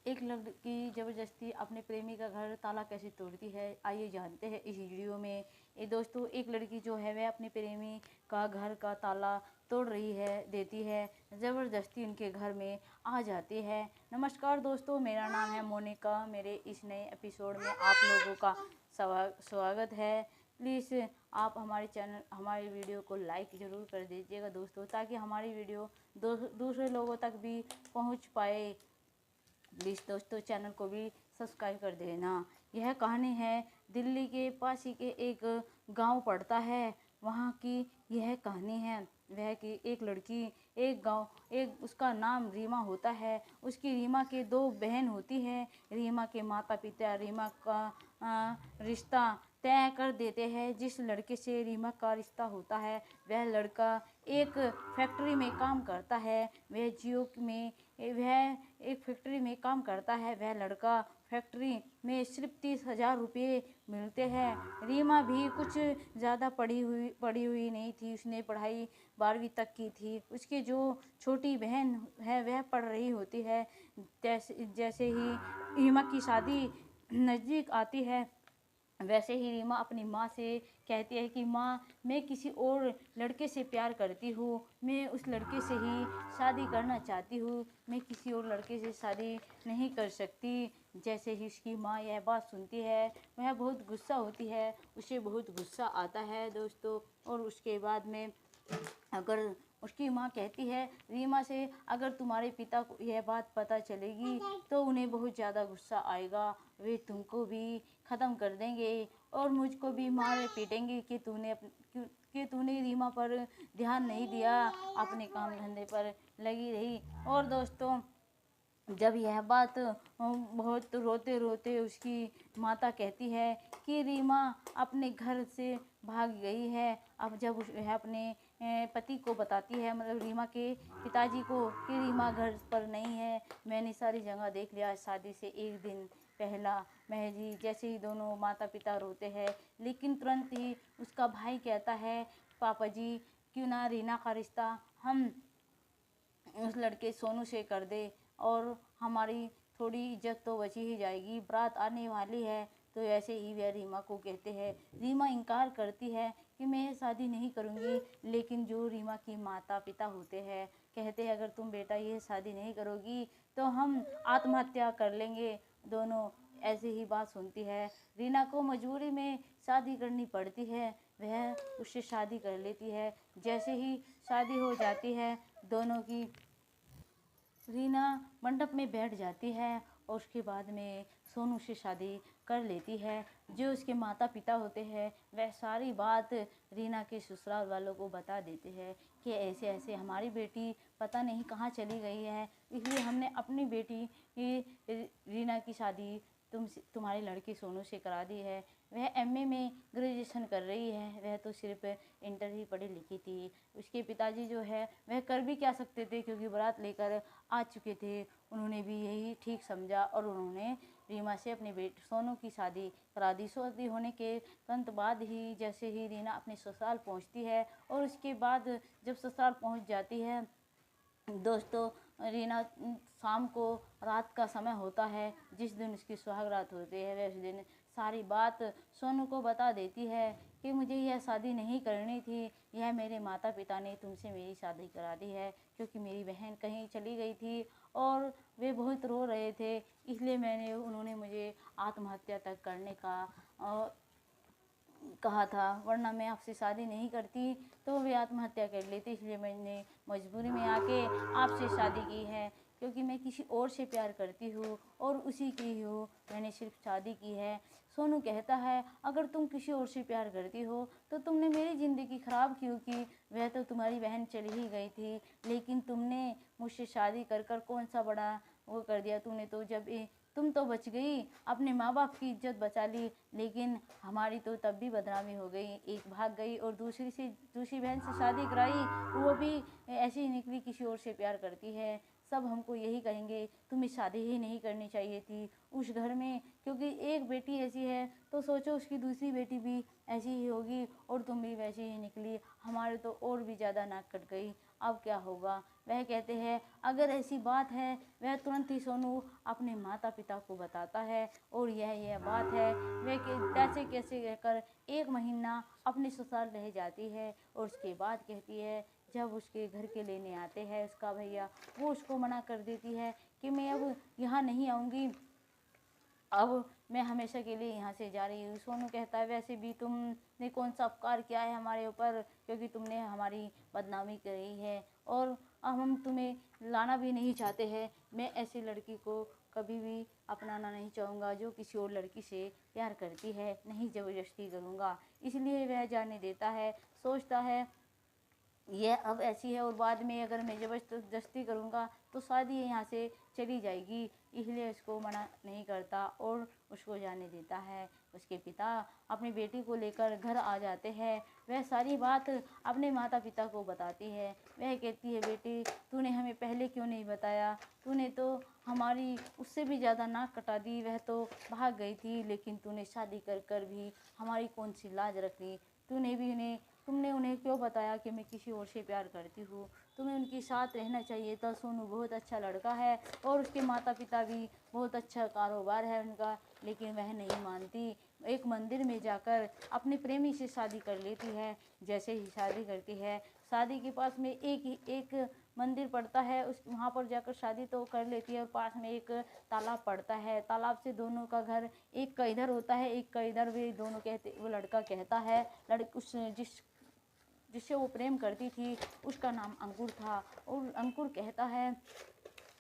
एक लड़की ज़बरदस्ती अपने प्रेमी का घर ताला कैसे तोड़ती है, आइए जानते हैं इस वीडियो में। ये दोस्तों, एक लड़की जो है वह अपने प्रेमी का घर का ताला तोड़ रही है, देती है, ज़बरदस्ती उनके घर में आ जाती है। नमस्कार दोस्तों, मेरा नाम है मोनिका। मेरे इस नए एपिसोड में आप लोगों का स्वागत है। प्लीज़ आप हमारे वीडियो को लाइक ज़रूर कर दीजिएगा दोस्तों, ताकि हमारी वीडियो दूसरे लोगों तक भी पहुंच पाए। प्लीज़ दोस्तों, चैनल को भी सब्सक्राइब कर देना। यह कहानी है दिल्ली के पास ही के एक गांव पड़ता है, वहां की यह कहानी है। वह कि एक लड़की, एक उसका नाम रीमा होता है। उसकी रीमा के दो बहन होती है। रीमा के माता पिता रीमा का रिश्ता तय कर देते हैं। जिस लड़के से रीमा का रिश्ता होता है वह लड़का एक फैक्ट्री में काम करता है। वह एक फैक्ट्री में काम करता है। वह लड़का फैक्ट्री में सिर्फ 30,000 रुपये मिलते हैं। रीमा भी कुछ ज़्यादा पढ़ी हुई नहीं थी। उसने पढ़ाई 12वीं तक की थी। उसकी जो छोटी बहन है वह पढ़ रही होती है। जैसे ही रीमा की शादी नज़दीक आती है, वैसे ही रीमा अपनी माँ से कहती है कि माँ, मैं किसी और लड़के से प्यार करती हूँ, मैं उस लड़के से ही शादी करना चाहती हूँ, मैं किसी और लड़के से शादी नहीं कर सकती। जैसे ही उसकी माँ यह बात सुनती है वह बहुत गुस्सा होती है, उसे बहुत गुस्सा आता है दोस्तों। और उसके बाद में अगर उसकी माँ कहती है रीमा से, अगर तुम्हारे पिता को यह बात पता चलेगी तो उन्हें बहुत ज़्यादा गुस्सा आएगा, वे तुमको भी ख़त्म कर देंगे और मुझको भी मारे पीटेंगे कि तूने रीमा पर ध्यान नहीं दिया, अपने काम धंधे पर लगी रही। और दोस्तों, जब यह बात बहुत रोते रोते उसकी माता कहती है कि रीमा अपने घर से भाग गई है। अब जब वह अपने पति को बताती है, मतलब रीमा के पिताजी को, कि रीमा घर पर नहीं है, मैंने सारी जगह देख लिया, शादी से एक दिन पहला महजी। जैसे ही दोनों माता पिता रोते हैं, लेकिन तुरंत ही उसका भाई कहता है, पापा जी, क्यों ना रीना का रिश्ता हम उस लड़के सोनू से कर दे और हमारी थोड़ी इज्जत तो बची ही जाएगी, बारात आने वाली है। तो ऐसे ही वह रीमा को कहते हैं। रीमा इनकार करती है कि मैं शादी नहीं करूँगी, लेकिन जो रीमा की माता पिता होते हैं कहते हैं, अगर तुम बेटा ये शादी नहीं करोगी तो हम आत्महत्या कर लेंगे दोनों। ऐसे ही बात सुनती है, रीना को मजबूरी में शादी करनी पड़ती है, वह उससे शादी कर लेती है। जैसे ही शादी हो जाती है दोनों की, रीना मंडप में बैठ जाती है और उसके बाद में सोनू से शादी कर लेती है। जो उसके माता पिता होते हैं वह सारी बात रीना के ससुराल वालों को बता देते हैं कि ऐसे ऐसे हमारी बेटी पता नहीं कहाँ चली गई है, इसलिए हमने अपनी बेटी रीना की शादी तुम्हारे लड़के सोनू से करा दी है। वह एमए में ग्रेजुएशन कर रही है, वह तो सिर्फ इंटर ही पढ़ी लिखी थी। उसके पिताजी जो है वह कर भी क्या सकते थे, क्योंकि बारात लेकर आ चुके थे। उन्होंने भी यही ठीक समझा और उन्होंने रीमा से अपने बेटे सोनू की शादी करा दी। शादी होने के तुरंत बाद ही जैसे ही रीना अपने ससुराल पहुंचती है, और उसके बाद जब ससुराल पहुंच जाती है दोस्तों, रीना शाम को, रात का समय होता है जिस दिन उसकी सुहाग रात होती है, वह उस दिन सारी बात सोनू को बता देती है कि मुझे यह शादी नहीं करनी थी, यह मेरे माता पिता ने तुमसे मेरी शादी करा दी है, क्योंकि मेरी बहन कहीं चली गई थी और वे बहुत रो रहे थे, इसलिए उन्होंने मुझे आत्महत्या तक करने का कहा था, वरना मैं आपसे शादी नहीं करती तो वे आत्महत्या कर लेती, इसलिए मैंने मजबूरी में आके आपसे शादी की है, क्योंकि मैं किसी और से प्यार करती हूँ और उसी की ही हूँ, मैंने सिर्फ शादी की है। सोनू कहता है, अगर तुम किसी और से प्यार करती हो तो तुमने मेरी ज़िंदगी ख़राब क्यों की, वह तो तुम्हारी बहन चली ही गई थी, लेकिन तुमने मुझसे शादी कर कर कौन सा बड़ा वो कर दिया, तुमने तो तुम तो बच गई, अपने माँ बाप की इज्जत बचा ली, लेकिन हमारी तो तब भी बदनामी हो गई। एक भाग गई और दूसरी बहन से शादी कराई, वो भी ऐसे ही निकली, किसी और से प्यार करती है। सब हमको यही कहेंगे, तुम्हें शादी ही नहीं करनी चाहिए थी उस घर में, क्योंकि एक बेटी ऐसी है तो सोचो उसकी दूसरी बेटी भी ऐसी ही होगी और तुम भी वैसी ही निकली, हमारे तो और भी ज़्यादा नाक कट गई, अब क्या होगा। वह कहते हैं अगर ऐसी बात है, वह तुरंत ही सोनू अपने माता पिता को बताता है और यह बात है। वह कैसे कैसे कहकर 1 महीना अपने ससुराल रह जाती है और उसके बाद कहती है जब उसके घर के लेने आते हैं उसका भैया, वो उसको मना कर देती है कि मैं अब यहाँ नहीं आऊँगी, अब मैं हमेशा के लिए यहाँ से जा रही हूँ। सोनू कहता है वैसे भी तुमने कौन सा उपकार किया है हमारे ऊपर, क्योंकि तुमने हमारी बदनामी करी है और अब हम तुम्हें लाना भी नहीं चाहते हैं। मैं ऐसी लड़की को कभी भी अपनाना नहीं चाहूँगा जो किसी और लड़की से प्यार करती है, नहीं ज़बरदस्ती करूँगा। इसलिए वह जाने देता है, सोचता है यह अब ऐसी है और बाद में अगर मैं ज़बरदस्ती करूँगा तो शादी यहाँ से चली जाएगी, इसलिए उसको मना नहीं करता और उसको जाने देता है। उसके पिता अपनी बेटी को लेकर घर आ जाते हैं। वह सारी बात अपने माता पिता को बताती है। वह कहती है बेटी तूने हमें पहले क्यों नहीं बताया, तूने तो हमारी उससे भी ज़्यादा नाक कटा दी, वह तो भाग गई थी, लेकिन तूने शादी कर कर भी हमारी कौन सी लाज रखी, तुमने उन्हें क्यों बताया कि मैं किसी और से प्यार करती हूँ, तुम्हें उनके साथ रहना चाहिए था। सोनू बहुत अच्छा लड़का है और उसके माता पिता भी बहुत अच्छा कारोबार है उनका, लेकिन वह नहीं मानती। एक मंदिर में जाकर अपने प्रेमी से शादी कर लेती है। जैसे ही शादी करती है, शादी के पास में एक मंदिर पड़ता है, उस वहाँ पर जाकर शादी तो कर लेती है और पास में एक तालाब पड़ता है। तालाब से दोनों का घर एक का इधर होता है एक का इधर, वे दोनों कहते, वो लड़का कहता है उस जिससे वो प्रेम करती थी उसका नाम अंकुर था और अंकुर कहता है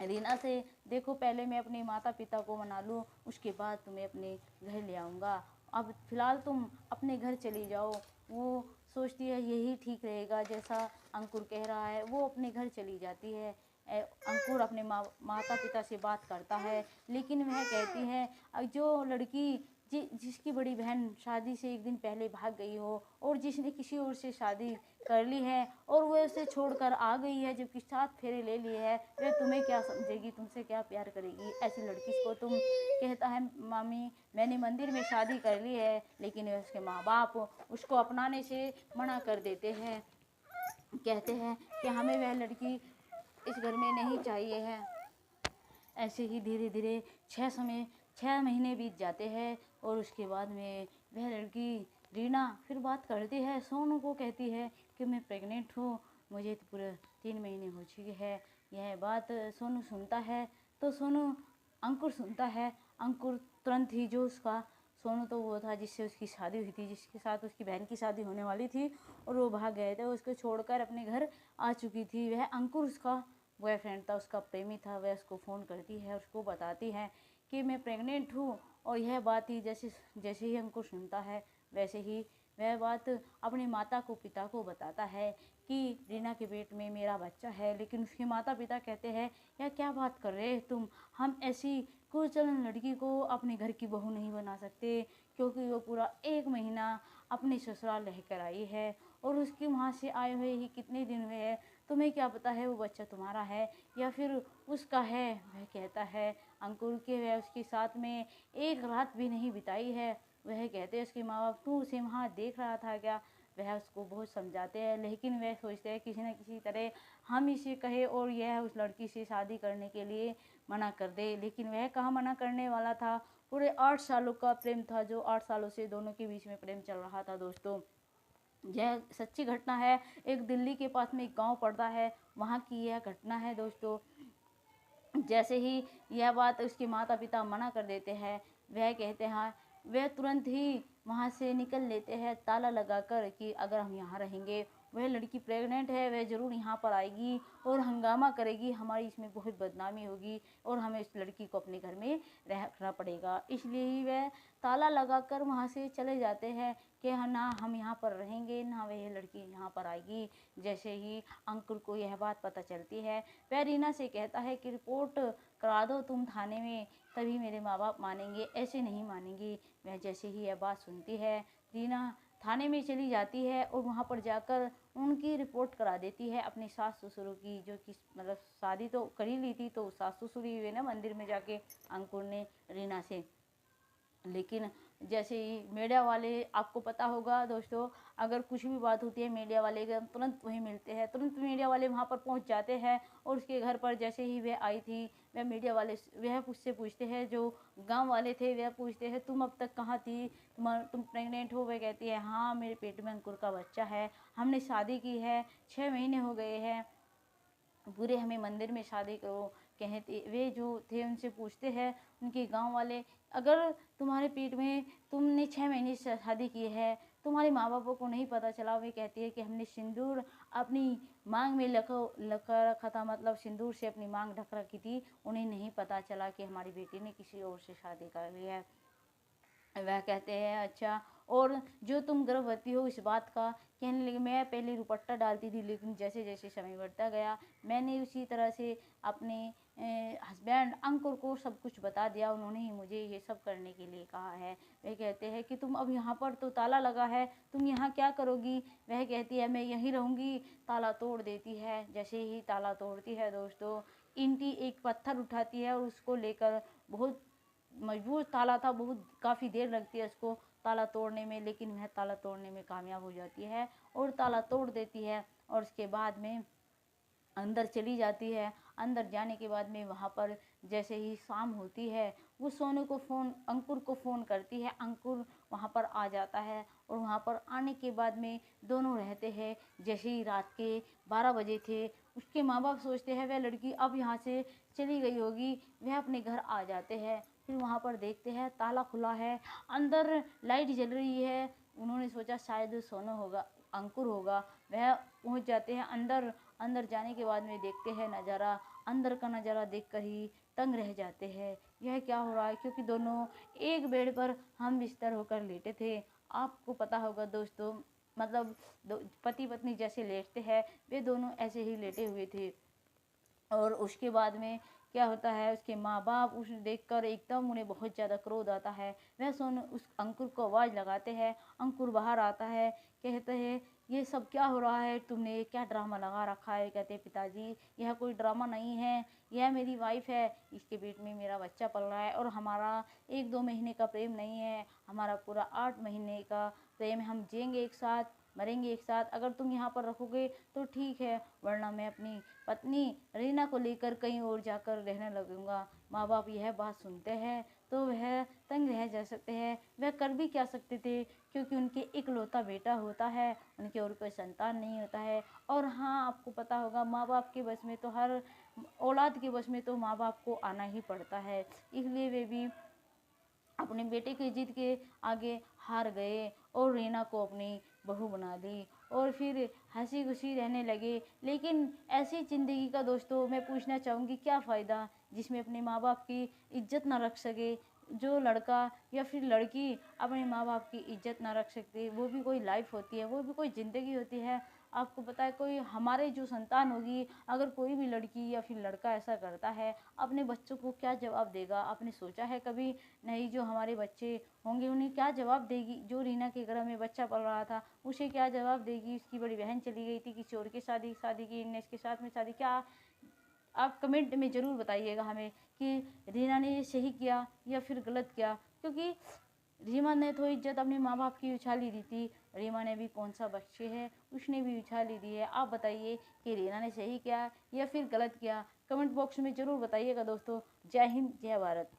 रीना से देखो पहले मैं अपने माता पिता को मना लूँ, उसके बाद तुम्हें अपने घर ले आऊँगा, अब फिलहाल तुम अपने घर चली जाओ। वो सोचती है यही ठीक रहेगा जैसा अंकुर कह रहा है। वो अपने घर चली जाती है। अंकुर अपने माता पिता से बात करता है, लेकिन वह कहती है जो लड़की जिसकी बड़ी बहन शादी से एक दिन पहले भाग गई हो और जिसने किसी और से शादी कर ली है और वह उसे छोड़कर आ गई है, जबकि 7 फेरे ले लिए है, वह तुम्हें क्या समझेगी, तुमसे क्या प्यार करेगी, ऐसी लड़की को तुम। कहता है मामी मैंने मंदिर में शादी कर ली है, लेकिन उसके माँ बाप उसको अपनाने से मना कर देते हैं, कहते हैं कि हमें वह लड़की इस घर में नहीं चाहिए है। ऐसे ही धीरे धीरे 6 महीने बीत जाते हैं और उसके बाद में वह लड़की रीना फिर बात करती है, सोनू को कहती है कि मैं प्रेग्नेंट हूँ, मुझे तो पूरे 3 महीने हो चुके हैं। यह बात सोनू सुनता है तो अंकुर सुनता है। अंकुर तुरंत ही जो उसका सोनू तो वो था जिससे उसकी शादी हुई थी, जिसके साथ उसकी बहन की शादी होने वाली थी और वो भाग गए थे, उसको छोड़कर अपने घर आ चुकी थी। वह अंकुर उसका बॉयफ्रेंड था, उसका प्रेमी था। वह उसको फ़ोन करती है, उसको बताती है कि मैं प्रेग्नेंट हूँ और यह बात ही जैसे जैसे ही अंकुर सुनता है वैसे ही वह बात अपने माता को पिता को बताता है कि रीना के पेट में मेरा बच्चा है। लेकिन उसके माता पिता कहते हैं यह क्या बात कर रहे हैं तुम, हम ऐसी कुचलन लड़की को अपने घर की बहू नहीं बना सकते, क्योंकि वो पूरा 1 महीना अपने ससुराल रह कर आई है और उसके वहाँ से आए हुए ही कितने दिन हुए हैं, तुम्हें क्या पता है वो बच्चा तुम्हारा है या फिर उसका है। वह कहता है अंकुर के वह उसके साथ में एक रात भी नहीं बिताई है। वह कहते हैं उसके माँ बाप तू उसे वहाँ देख रहा था क्या। वह उसको बहुत समझाते हैं, लेकिन वह सोचते हैं किसी न किसी तरह हम इसे कहे और यह उस लड़की से शादी करने के लिए मना कर दे। लेकिन वह कहाँ मना करने वाला था, पूरे 8 सालों का प्रेम था, जो 8 सालों से दोनों के बीच में प्रेम चल रहा था। दोस्तों यह सच्ची घटना है, एक दिल्ली के पास में एक गांव पड़ता है, वहाँ की यह घटना है दोस्तों। जैसे ही यह बात उसके माता पिता मना कर देते हैं, वह कहते हैं वह तुरंत ही वहाँ से निकल लेते हैं ताला लगाकर कि अगर हम यहाँ रहेंगे, वह लड़की प्रेग्नेंट है, वह ज़रूर यहाँ पर आएगी और हंगामा करेगी, हमारी इसमें बहुत बदनामी होगी और हमें इस लड़की को अपने घर में रखना पड़ेगा। इसलिए ही वह ताला लगाकर वहाँ से चले जाते हैं कि ना हम यहाँ पर रहेंगे ना वह लड़की यहाँ पर आएगी। जैसे ही अंकुर को यह बात पता चलती है, वह रीना से कहता है कि रिपोर्ट करा दो तुम थाने में, तभी मेरे माँ बाप मानेंगे, ऐसे नहीं मानेंगे। वह जैसे ही यह बात सुनती है, रीना थाने में चली जाती है और वहाँ पर जाकर उनकी रिपोर्ट करा देती है अपने सास ससुरों की, जो कि मतलब शादी तो कर ही ली थी, तो सास ससुर ही हुए ना मंदिर में जाके अंकुर ने रीना से। लेकिन जैसे ही मीडिया वाले, आपको पता होगा दोस्तों, अगर कुछ भी बात होती है मीडिया वाले के तुरंत वहीं मिलते हैं, तुरंत मीडिया वाले वहाँ पर पहुँच जाते हैं। और उसके घर पर जैसे ही वह आई थी, वह मीडिया वाले वह उससे पूछते हैं, जो गांव वाले थे वह पूछते हैं, तुम अब तक कहाँ थी, तुम प्रेग्नेंट हो? वह कहती है, हाँ मेरे पेट में अंकुर का बच्चा है, हमने शादी की है, 6 महीने हो गए हैं, पूरे हमें मंदिर में शादी करो। कहते वे जो थे उनसे पूछते हैं उनके गांव वाले, अगर तुम्हारे पेट में तुमने 6 महीने से शादी की है, तुम्हारे माँ बापों को नहीं पता चला? वे कहती है कि हमने सिंदूर अपनी मांग में लगा रखा था, मतलब सिंदूर से अपनी मांग ढक रखी थी, उन्हें नहीं पता चला कि हमारी बेटी ने किसी और से शादी कर ली है। वह कहते हैं, अच्छा, और जो तुम गर्भवती हो इस बात का? कहने लगी, मैं पहले दुपट्टा डालती थी, लेकिन जैसे जैसे समय बढ़ता गया मैंने उसी तरह से अपने हस्बैंड अंकुर को सब कुछ बता दिया, उन्होंने ही मुझे ये सब करने के लिए कहा है। वे कहते हैं कि तुम अब यहाँ पर तो ताला लगा है, तुम यहाँ क्या करोगी? वह कहती है, मैं यहीं रहूँगी। ताला तोड़ देती है। जैसे ही ताला तोड़ती है दोस्तों, ईंटी एक पत्थर उठाती है और उसको लेकर, बहुत मजबूत ताला था, बहुत काफ़ी देर लगती है उसको ताला तोड़ने में, लेकिन वह ताला तोड़ने में कामयाब हो जाती है और ताला तोड़ देती है। और उसके बाद में अंदर चली जाती है। अंदर जाने के बाद में वहाँ पर जैसे ही शाम होती है, वो सोनू को अंकुर को फ़ोन करती है। अंकुर वहाँ पर आ जाता है और वहाँ पर आने के बाद में दोनों रहते हैं। जैसे ही रात के 12 बजे थे, उसके माँ बाप सोचते हैं वह लड़की अब यहाँ से चली गई होगी, वह अपने घर आ जाते हैं। फिर वहाँ पर देखते हैं ताला खुला है, अंदर लाइट जल रही है। उन्होंने सोचा शायद सोनू होगा, अंकुर होगा। वह पहुँच जाते हैं अंदर। अंदर जाने के बाद में देखते हैं नज़ारा, अंदर का नज़ारा देखकर ही तंग रह जाते हैं, यह क्या हो रहा है? क्योंकि दोनों एक बेड पर हम बिस्तर होकर लेटे थे। आपको पता होगा दोस्तों, मतलब पति पत्नी जैसे लेटते हैं, वे दोनों ऐसे ही लेटे हुए थे। और उसके बाद में क्या होता है, उसके माँ बाप उसे देखकर एकदम उन्हें बहुत ज़्यादा क्रोध आता है। वह सोनू उस अंकुर को आवाज़ लगाते हैं। अंकुर बाहर आता है, कहते हैं, ये सब क्या हो रहा है? तुमने क्या ड्रामा लगा रखा है? कहते हैं, पिताजी यह कोई ड्रामा नहीं है, यह मेरी वाइफ है, इसके पेट में मेरा बच्चा पल रहा है और हमारा 1-2 महीने का प्रेम नहीं है, हमारा पूरा 8 महीने का प्रेम है। हम जिएंगे एक साथ, मरेंगे एक साथ। अगर तुम यहाँ पर रखोगे तो ठीक है, वरना मैं अपनी पत्नी रीना को लेकर कहीं और जाकर रहने लगूंगा। माँ बाप यह बात सुनते हैं तो वह तंग रह जा सकते हैं। वह कर भी क्या सकते थे, क्योंकि उनके इकलौता बेटा होता है, उनके और कोई संतान नहीं होता है। और हाँ, आपको पता होगा, माँ बाप के बस में तो हर औलाद के बस में तो माँ बाप को आना ही पड़ता है। इसलिए वे भी अपने बेटे की जिद के आगे हार गए और रीना को अपनी बहू बना दी और फिर हंसी खुशी रहने लगे। लेकिन ऐसी ज़िंदगी का दोस्तों मैं पूछना चाहूँगी, क्या फ़ायदा जिसमें अपने माँ बाप की इज्जत ना रख सके? जो लड़का या फिर लड़की अपने माँ बाप की इज्जत ना रख सकती, वो भी कोई लाइफ होती है, वो भी कोई ज़िंदगी होती है। आपको पता है, कोई हमारे जो संतान होगी, अगर कोई भी लड़की या फिर लड़का ऐसा करता है, अपने बच्चों को क्या जवाब देगा? आपने सोचा है कभी? नहीं, जो हमारे बच्चे होंगे उन्हें क्या जवाब देगी? जो रीना के घर में बच्चा पल रहा था, उसे क्या जवाब देगी? उसकी बड़ी बहन चली गई थी किसी और के शादी की, इनने इसके साथ में शादी। क्या आप कमेंट में ज़रूर बताइएगा हमें कि रीना ने ये सही किया या फिर गलत किया, क्योंकि रीमा ने तो इज्जत अपने माँ बाप की उछाली दी थी। रीमा ने भी कौन सा बच्चे है, उसने भी उछाली दी है। आप बताइए कि रीना ने सही किया या फिर गलत किया? कमेंट बॉक्स में ज़रूर बताइएगा दोस्तों। जय हिंद, जय भारत।